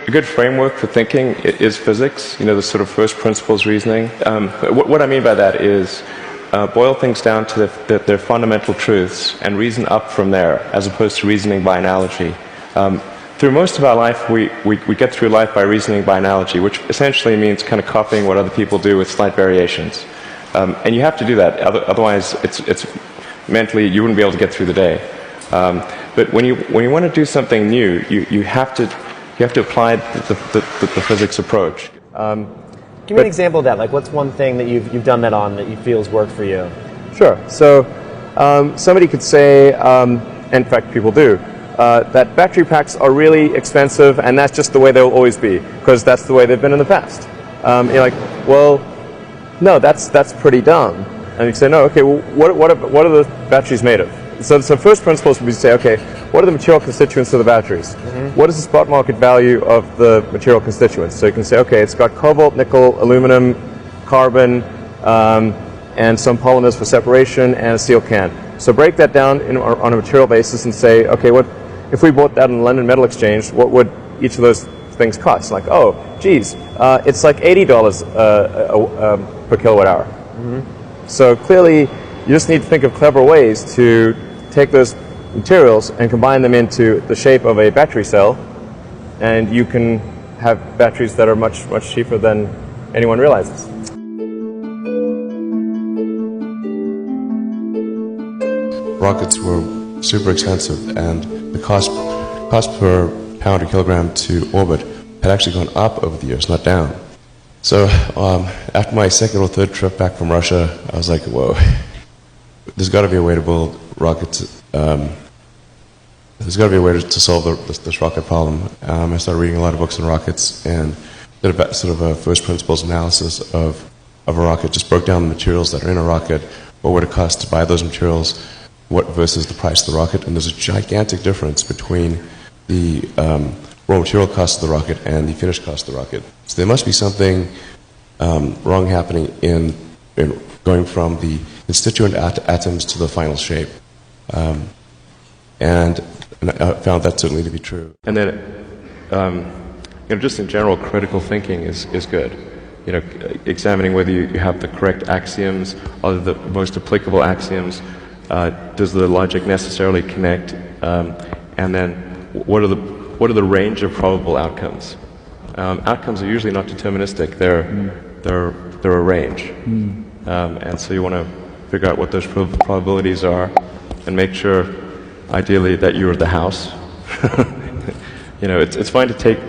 a good framework for thinking is physics, the sort of first principles reasoning. What I mean by that is boil things down to their fundamental truths and reason up from there, as opposed to reasoning by analogy. Through most of our life, we get through life by reasoning by analogy, which essentially means kind of copying what other people do with slight variations. And you have to do that, otherwise it's mentally you wouldn't be able to get through the day. But when you want to do something new, you have to apply the physics approach. Give me an example of that. Like, what's one thing that you've done that on that you feel has worked for you? Sure. So somebody could say, in fact, people do, that battery packs are really expensive, and that's just the way they'll always be, because that's the way they've been in the past. You're like, well, no, that's pretty dumb. And you say, no, okay, well, what are the batteries made of? So first principles would be to say, okay, what are the material constituents of the batteries? Mm-hmm. What is the spot market value of the material constituents? So you can say, okay, it's got cobalt, nickel, aluminum, carbon, and some polymers for separation, and a steel can. So break that down on a material basis and say, okay, what if we bought that in the London Metal Exchange, what would each of those things cost? Like, oh, geez, it's like $80 per kilowatt hour. Mm-hmm. So clearly, you just need to think of clever ways to take those materials and combine them into the shape of a battery cell, and you can have batteries that are much, much cheaper than anyone realizes. Rockets were super expensive, and the cost per pound or kilogram to orbit had actually gone up over the years, not down. So after my second or third trip back from Russia, I was like, whoa, there's got to be a way to build rockets. There's got to be a way to solve this rocket problem. I started reading a lot of books on rockets and did sort of a first principles analysis of a rocket. Just broke down the materials that are in a rocket, what would it cost to buy those materials, what versus the price of the rocket, and there's a gigantic difference between the raw material cost of the rocket and the finished cost of the rocket. So there must be something wrong happening in going from the constituent atoms to the final shape. And I found that certainly to be true. And then, just in general, critical thinking is good. Examining whether you have the correct axioms, are the most applicable axioms, does the logic necessarily connect, and then what are the range of probable outcomes? Outcomes are usually not deterministic; they're a range, and so you want to figure out what those probabilities are, and make sure, ideally, that you're the house. It's fine to take